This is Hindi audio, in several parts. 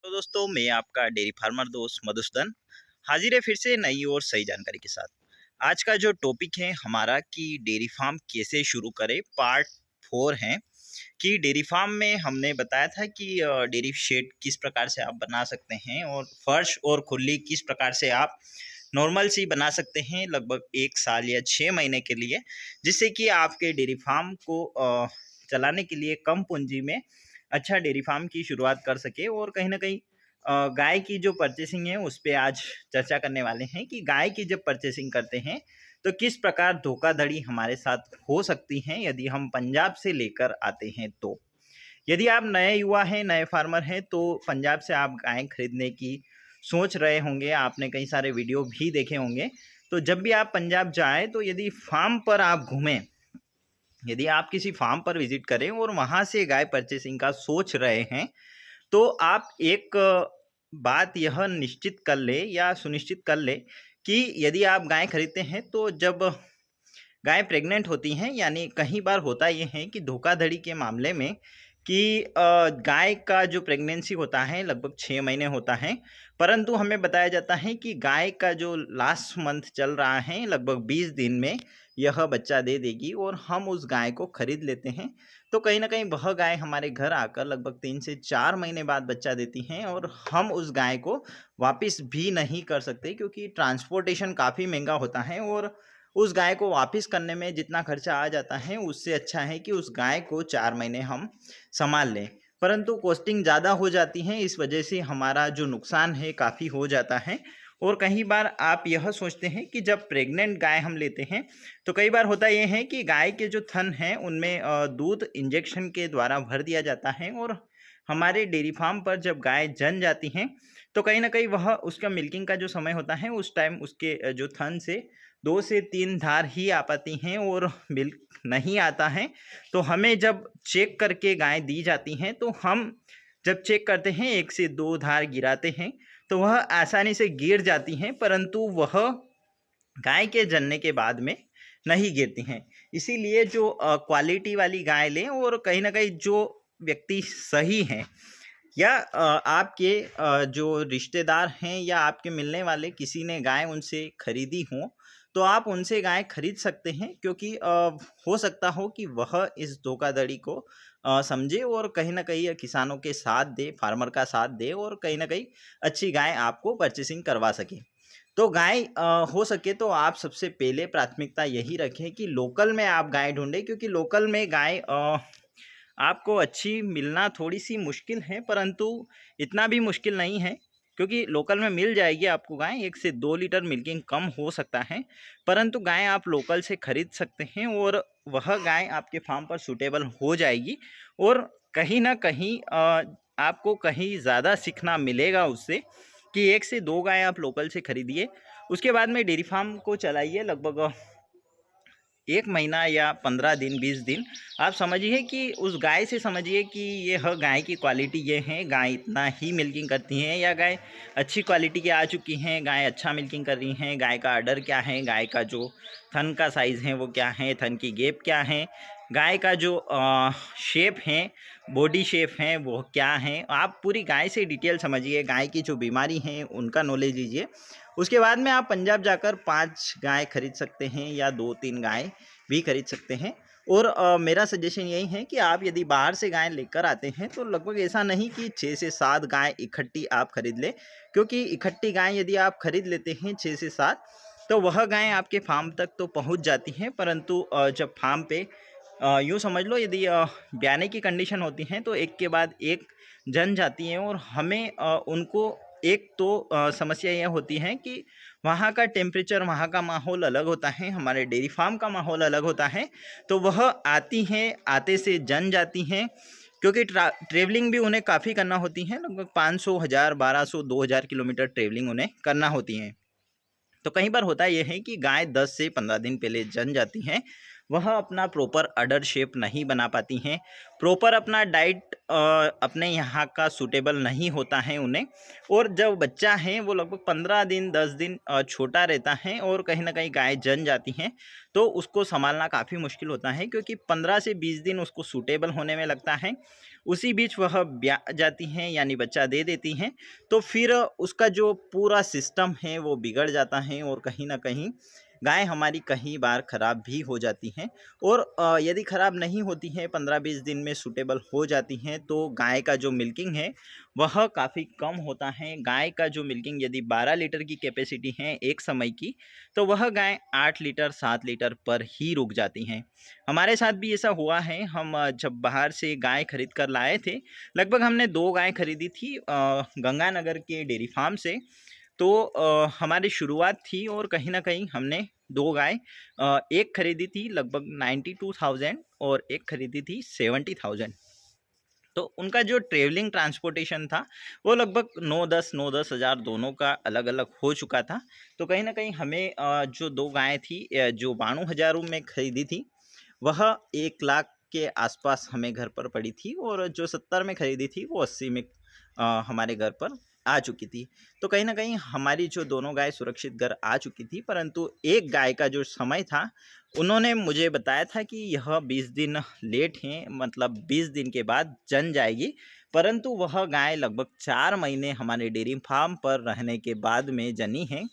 तो दोस्तों मैं आपका डेयरी फार्मर दोस्त मधुसूदन हाजिर है फिर से नई और सही जानकारी के साथ। आज का जो टॉपिक है हमारा कि डेयरी फार्म कैसे शुरू करें पार्ट 4 है। कि डेयरी फार्म में हमने बताया था कि डेयरी शेड किस प्रकार से आप बना सकते हैं और फर्श और खुली किस प्रकार से आप नॉर्मल सी बना सकते हैं लगभग 1 साल या 6 महीने के लिए, जिससे कि आपके डेयरी फार्म को चलाने के लिए कम पूंजी में अच्छा डेयरी फार्म की शुरुआत कर सके। और कहीं ना कहीं गाय की जो परचेसिंग है उस पर आज चर्चा करने वाले हैं कि गाय की जब परचेसिंग करते हैं तो किस प्रकार धोखाधड़ी हमारे साथ हो सकती है यदि हम पंजाब से लेकर आते हैं। तो यदि आप नए युवा हैं, नए फार्मर हैं, तो पंजाब से आप गाय खरीदने की सोच रहे होंगे, आपने कई सारे वीडियो भी देखे होंगे। तो जब भी आप पंजाब जाएं तो यदि फार्म पर आप घूमें, यदि आप किसी फार्म पर विजिट करें और वहाँ से गाय परचेसिंग का सोच रहे हैं, तो आप एक बात यह निश्चित कर ले या सुनिश्चित कर ले कि यदि आप गाय खरीदते हैं तो जब गाय प्रेग्नेंट होती हैं, यानी कई बार होता ये है कि धोखाधड़ी के मामले में कि गाय का जो प्रेगनेंसी होता है लगभग 6 महीने होता है, परंतु हमें बताया जाता है कि गाय का जो लास्ट मंथ चल रहा है लगभग 20 दिन में यह बच्चा दे देगी और हम उस गाय को खरीद लेते हैं। तो कहीं ना कहीं वह गाय हमारे घर आकर लगभग 3 से 4 महीने बाद बच्चा देती हैं और हम उस गाय को वापस भी नहीं कर सकते, क्योंकि ट्रांसपोर्टेशन काफ़ी महंगा होता है और उस गाय को वापस करने में जितना खर्चा आ जाता है उससे अच्छा है कि उस गाय को 4 महीने हम संभाल लें। परंतु कॉस्टिंग ज़्यादा हो जाती है, इस वजह से हमारा जो नुकसान है काफ़ी हो जाता है। और कई बार आप यह सोचते हैं कि जब प्रेग्नेंट गाय हम लेते हैं तो कई बार होता यह है कि गाय के जो थन हैं उनमें दूध इंजेक्शन के द्वारा भर दिया जाता है और हमारे डेयरी फार्म पर जब गाय जन जाती हैं तो कहीं ना कहीं वह उसका मिल्किंग का जो समय होता है उस टाइम उसके जो थन से 2 से 3 धार ही आ पाती हैं और मिल्क नहीं आता है। तो हमें जब चेक करके गाय दी जाती हैं तो हम जब चेक करते हैं 1 से 2 धार गिराते हैं तो वह आसानी से गिर जाती हैं, परंतु वह गाय के जनने के बाद में नहीं गिरती हैं। इसीलिए जो क्वालिटी वाली गाय लें और कहीं ना कहीं जो व्यक्ति सही हैं या आपके जो रिश्तेदार हैं या आपके मिलने वाले किसी ने गाय उनसे खरीदी हो तो आप उनसे गाय खरीद सकते हैं, क्योंकि हो सकता हो कि वह इस धोखाधड़ी को समझे और कहीं ना कहीं किसानों के साथ दे, फार्मर का साथ दे और कहीं ना कहीं अच्छी गाय आपको परचेसिंग करवा सके। तो गाय हो सके तो आप सबसे पहले प्राथमिकता यही रखें कि लोकल में आप गाय ढूंढें, क्योंकि लोकल में गाय आपको अच्छी मिलना थोड़ी-सी मुश्किल है, परंतु इतना भी मुश्किल नहीं है, क्योंकि लोकल में मिल जाएगी आपको गाय। 1 से 2 लीटर मिल्किंग कम हो सकता है, परंतु गाय आप लोकल से खरीद सकते हैं और वह गाय आपके फार्म पर सूटेबल हो जाएगी। और कहीं न कहीं आपको कहीं ज़्यादा सीखना मिलेगा उससे कि 1 से 2 गाय आप लोकल से खरीदिए। उसके बाद में डेयरी फार्म को चलाइए लगभग 1 महीना या 15 दिन 20 दिन। आप समझिए कि उस गाय से समझिए कि ये गाय की क्वालिटी ये है, गाय इतना ही मिल्किंग करती हैं या गाय अच्छी क्वालिटी की आ चुकी हैं, गाय अच्छा मिल्किंग कर रही हैं, गाय का आर्डर क्या है, गाय का जो थन का साइज़ है वो क्या है, थन की गेप क्या है, गाय का जो शेप है, बॉडी शेप है वो क्या है। आप पूरी गाय से डिटेल समझिए, गाय की जो बीमारी है उनका नॉलेज लीजिए। उसके बाद में आप पंजाब जाकर 5 गाय खरीद सकते हैं या 2-3 गाय भी खरीद सकते हैं। और मेरा सजेशन यही है कि आप यदि बाहर से गाय लेकर आते हैं तो लगभग ऐसा नहीं कि 6 से 7 गाय इकट्ठी आप खरीद लें, क्योंकि इकट्ठी गाय यदि आप खरीद लेते हैं 6 से 7 तो वह गाय आपके फार्म तक तो पहुंच जाती हैं, परंतु जब फार्म पे यूँ समझ लो यदि ब्याने की कंडीशन होती हैं तो एक के बाद एक जन जाती हैं और हमें उनको एक तो समस्या यह होती है कि वहाँ का टेम्परेचर, वहाँ का माहौल अलग होता है, हमारे डेयरी फार्म का माहौल अलग होता है। तो वह आती हैं, आते से जन जाती हैं, क्योंकि ट्रैवलिंग भी उन्हें काफ़ी करना होती है, लगभग 500, 1000, 1200, 2000 किलोमीटर ट्रैवलिंग उन्हें करना होती है। तो कई बार होता यह है कि गाय 10 से 15 दिन पहले जन जाती हैं, वह अपना प्रॉपर अडर शेप नहीं बना पाती हैं, प्रॉपर अपना डाइट अपने यहाँ का सूटेबल नहीं होता है उन्हें। और जब बच्चा है वो लगभग 15 दिन 10 दिन छोटा रहता है और कहीं ना कहीं गाय जन जाती हैं, तो उसको संभालना काफ़ी मुश्किल होता है, क्योंकि 15 से 20 दिन उसको सूटेबल होने में लगता है। उसी बीच वह ब्याह जाती हैं यानी बच्चा दे देती हैं, तो फिर उसका जो पूरा सिस्टम है वो बिगड़ जाता है और कहीं ना कहीं गाय हमारी कई बार ख़राब भी हो जाती हैं। और यदि ख़राब नहीं होती हैं, 15-20 दिन में सूटेबल हो जाती हैं, तो गाय का जो मिल्किंग है वह काफ़ी कम होता है। गाय का जो मिल्किंग यदि 12 लीटर की कैपेसिटी है एक समय की, तो वह गाय 8 लीटर 7 लीटर पर ही रुक जाती हैं। हमारे साथ भी ऐसा हुआ है। हम जब बाहर से गाय खरीद कर लाए थे, लगभग हमने 2 गाय खरीदी थी गंगानगर के डेयरी फार्म से। तो हमारी शुरुआत थी और कहीं न कहीं हमने 2 गाय एक खरीदी थी लगभग 92,000 और एक खरीदी थी 70,000। तो उनका जो ट्रैवलिंग ट्रांसपोर्टेशन था वो लगभग 9-10 हज़ार दोनों का अलग-अलग हो चुका था। तो कहीं न कहीं हमें जो 2 गायें थी जो 92,000 में खरीदी थी, वह 1 लाख के आसपास हमें घर पर पड़ी थी, और जो 70 में खरीदी थी वो 80 में हमारे घर पर आ चुकी थी। तो कहीं न कहीं हमारी जो दोनों गाय सुरक्षित घर आ चुकी थी, परंतु एक गाय का जो समय था, उन्होंने मुझे बताया था कि यह 20 दिन लेट हैं, मतलब 20 दिन के बाद जन जाएगी। परंतु वह गाय लगभग 4 महीने हमारे डेयरी फार्म पर रहने के बाद में जनी है।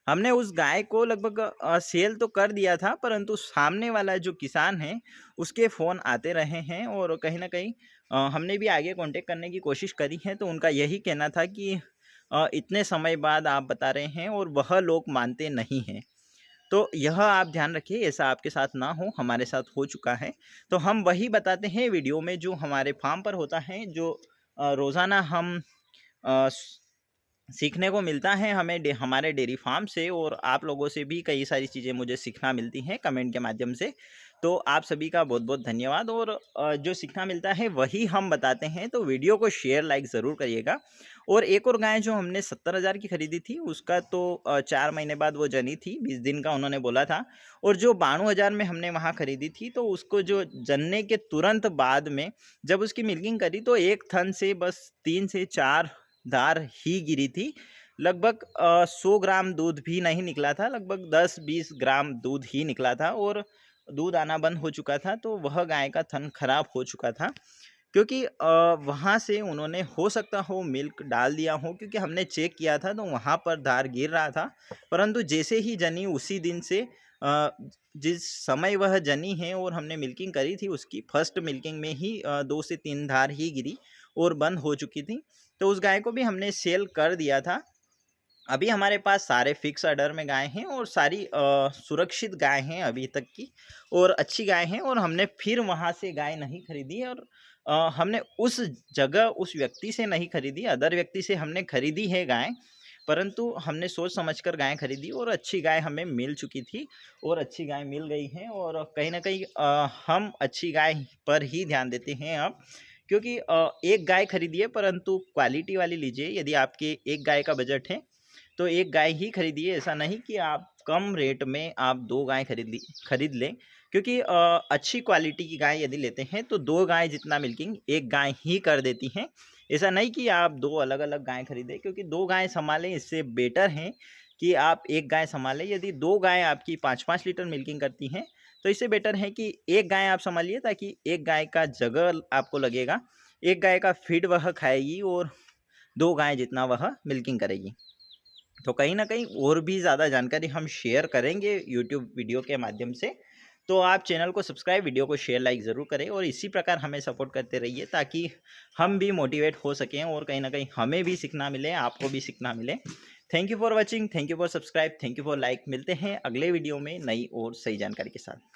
हमने उस गाय को लगभग सेल तो कर दिया था, परंतु सामने वाला जो किसान है उसके फ़ोन आते रहे हैं, और कहीं न कहीं हमने भी आगे कॉन्टेक्ट करने की कोशिश करी है, तो उनका यही कहना था कि इतने समय बाद आप बता रहे हैं और वह लोग मानते नहीं हैं। तो यह आप ध्यान रखिए, ऐसा आपके साथ ना हो, हमारे साथ हो चुका है। तो हम वही बताते हैं वीडियो में जो हमारे फार्म पर होता है, जो रोज़ाना हम सीखने को मिलता है हमें हमारे डेयरी फार्म से, और आप लोगों से भी कई सारी चीज़ें मुझे सीखना मिलती हैं कमेंट के माध्यम से। तो आप सभी का बहुत बहुत धन्यवाद, और जो सीखना मिलता है वही हम बताते हैं। तो वीडियो को शेयर लाइक ज़रूर करिएगा। और एक और गाय जो हमने 70,000 की खरीदी थी, उसका तो 4 महीने बाद वो जनी थी, 20 दिन का उन्होंने बोला था। और जो 92,000 में हमने वहाँ खरीदी थी, तो उसको जो जनने के तुरंत बाद में जब उसकी मिल्किंग करी, तो एक थन से बस 3 से 4 धार ही गिरी थी। लगभग 100 ग्राम दूध भी नहीं निकला था, लगभग 10-20 ग्राम दूध ही निकला था, और दूध आना बंद हो चुका था। तो वह गाय का थन खराब हो चुका था, क्योंकि वहाँ से उन्होंने हो सकता हो मिल्क डाल दिया हो, क्योंकि हमने चेक किया था तो वहाँ पर धार गिर रहा था। परंतु जैसे ही जनी उसी दिन से जिस समय वह जनी है और हमने मिल्किंग करी थी, उसकी फर्स्ट मिल्किंग में ही 2 से 3 धार ही गिरी और बंद हो चुकी थी। तो उस गाय को भी हमने सेल कर दिया था। अभी हमारे पास सारे फिक्स ऑर्डर में गाय हैं, और सारी सुरक्षित गाय हैं अभी तक की, और अच्छी गाय हैं। और हमने फिर वहाँ से गाय नहीं खरीदी है, और हमने उस जगह उस व्यक्ति से नहीं खरीदी, अदर व्यक्ति से हमने खरीदी है गाय। परंतु हमने सोच समझकर गाय खरीदी, और अच्छी गाय हमें मिल चुकी थी, और अच्छी गाय मिल गई हैं। और कहीं न कहीं हम अच्छी गाय पर ही ध्यान देते हैं अब, क्योंकि एक गाय खरीदिए परंतु क्वालिटी वाली लीजिए। यदि आपके एक गाय का बजट है, तो एक गाय ही खरीदिए। ऐसा नहीं कि आप कम रेट में आप 2 गाय खरीद लें, क्योंकि अच्छी क्वालिटी की गाय यदि लेते हैं तो 2 गाय जितना मिल्किंग एक गाय ही कर देती हैं। ऐसा नहीं कि आप 2 अलग-अलग गाय खरीदें, क्योंकि 2 गाय सँभालें इससे बेटर है कि आप 1 गाय सँभालें। यदि 2 गाय आपकी 5-5 लीटर मिल्किंग करती हैं, तो इससे बेटर है कि 1 गाय आप सँभालिए, ताकि 1 गाय का जगह आपको लगेगा, 1 गाय का फीड वह खाएगी और 2 गाय जितना वह मिल्किंग करेगी। तो कहीं न कहीं और भी ज़्यादा जानकारी हम शेयर करेंगे यूट्यूब वीडियो के माध्यम से। तो आप चैनल को सब्सक्राइब, वीडियो को शेयर, लाइक ज़रूर करें, और इसी प्रकार हमें सपोर्ट करते रहिए, ताकि हम भी मोटिवेट हो सकें और कहीं न कहीं हमें भी सीखना मिले, आपको भी सीखना मिले। Thank you for watching, thank you for subscribe, thank you for like. मिलते हैं अगले वीडियो में नई और सही जानकारी के साथ।